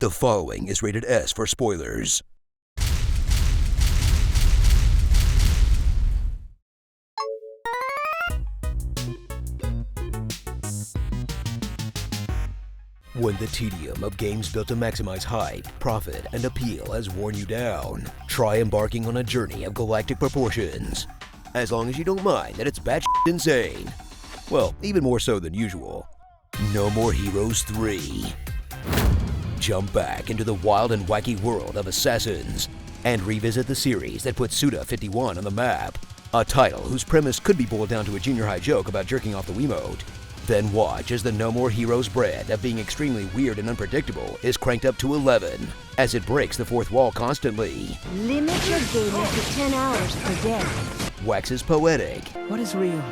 The following is rated S for spoilers. When the tedium of games built to maximize hype, profit, and appeal has worn you down, try embarking on a journey of galactic proportions. As long as you don't mind that it's batshit insane. Well, even more so than usual. No More Heroes 3. Jump back into the wild and wacky world of Assassins and revisit the series that put Suda 51 on the map, a title whose premise could be boiled down to a junior high joke about jerking off the Wiimote. Then watch as the No More Heroes brand of being extremely weird and unpredictable is cranked up to 11, as it breaks the fourth wall constantly. Limit your gaming to 10 hours per day. Waxes poetic. What is real?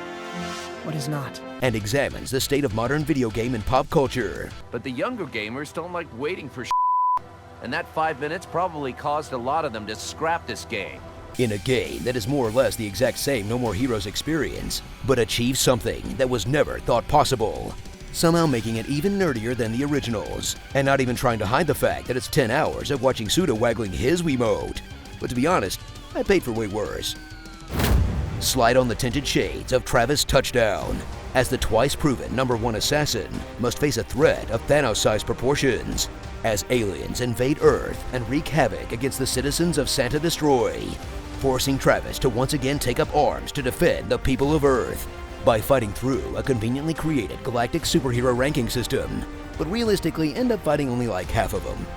What is not? And examines the state of modern video game and pop culture. But the younger gamers don't like waiting for and that 5 minutes probably caused a lot of them to scrap this game. In a game that is more or less the exact same No More Heroes experience, but achieves something that was never thought possible. Somehow making it even nerdier than the originals, and not even trying to hide the fact that it's 10 hours of watching Suda waggling his Wiimote. But to be honest, I paid for way worse. Slide on the tinted shades of Travis Touchdown, as the twice-proven #1 assassin must face a threat of Thanos-sized proportions, as aliens invade Earth and wreak havoc against the citizens of Santa Destroy, forcing Travis to once again take up arms to defend the people of Earth by fighting through a conveniently created galactic superhero ranking system, but realistically end up fighting only like half of them.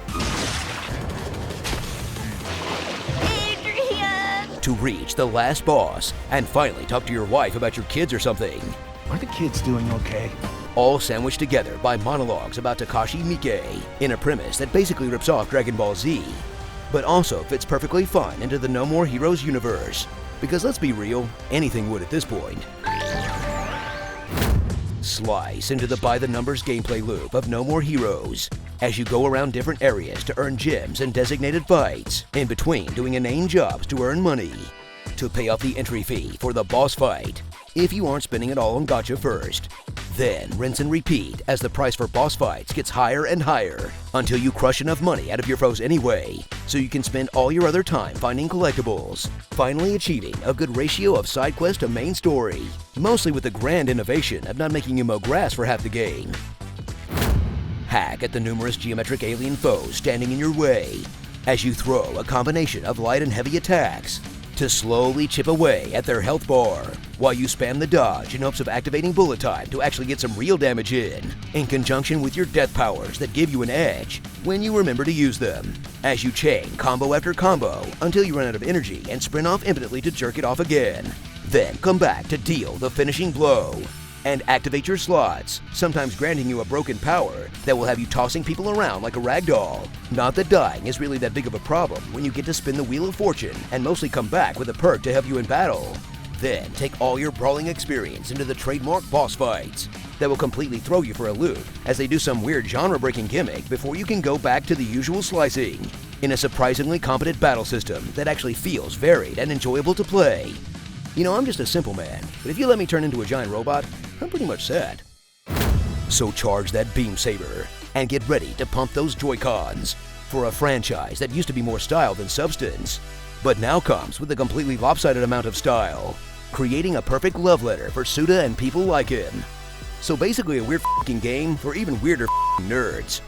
To reach the last boss and finally talk to your wife about your kids or something. Are the kids doing okay? All sandwiched together by monologues about Takashi Miike in a premise that basically rips off Dragon Ball Z, but also fits perfectly fine into the No More Heroes universe. Because let's be real, anything would at this point. Slice into the by-the-numbers gameplay loop of No More Heroes as you go around different areas to earn gems and designated fights, in between doing inane jobs to earn money, to pay off the entry fee for the boss fight, if you aren't spending it all on gacha first. Then rinse and repeat as the price for boss fights gets higher and higher until you crush enough money out of your foes anyway, so you can spend all your other time finding collectibles, finally achieving a good ratio of side quest to main story, mostly with the grand innovation of not making you mow grass for half the game. Hack at the numerous geometric alien foes standing in your way as you throw a combination of light and heavy attacks to slowly chip away at their health bar, while you spam the dodge in hopes of activating bullet time to actually get some real damage in conjunction with your death powers that give you an edge when you remember to use them, as you chain combo after combo until you run out of energy and sprint off impotently to jerk it off again. Then come back to deal the finishing blow and activate your slots, sometimes granting you a broken power that will have you tossing people around like a rag doll. Not that dying is really that big of a problem when you get to spin the Wheel of Fortune and mostly come back with a perk to help you in battle. Then take all your brawling experience into the trademark boss fights that will completely throw you for a loop as they do some weird genre-breaking gimmick before you can go back to the usual slicing in a surprisingly competent battle system that actually feels varied and enjoyable to play. You know, I'm just a simple man, but if you let me turn into a giant robot, I'm pretty much set. So charge that beam saber and get ready to pump those Joy-Cons for a franchise that used to be more style than substance, but now comes with a completely lopsided amount of style, creating a perfect love letter for Suda and people like him. So basically a weird f***ing game for even weirder f***ing nerds.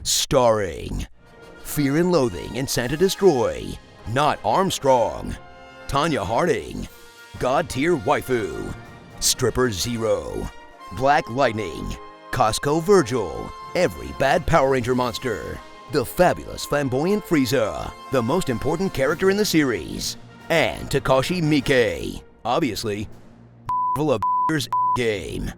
Starring Fear and Loathing in Santa Destroy, Not Armstrong, Tanya Harding, God Tier Waifu, Stripper Zero, Black Lightning, Costco Virgil, every bad Power Ranger monster, the fabulous flamboyant Frieza, the most important character in the series, and Takashi Miike, obviously, full of game.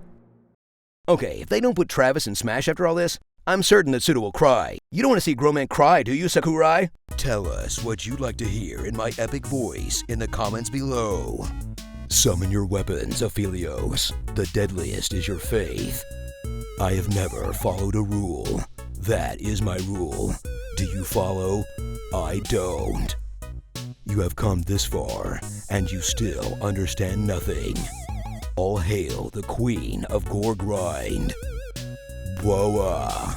Okay, if they don't put Travis in Smash after all this, I'm certain that Suda will cry. You don't want to see a grown man cry, do you, Sakurai? Tell us what you'd like to hear in my epic voice in the comments below. Summon your weapons, Ophelios. The deadliest is your faith. I have never followed a rule. That is my rule. Do you follow? I don't. You have come this far, and you still understand nothing. All hail the queen of gore grind, Boa.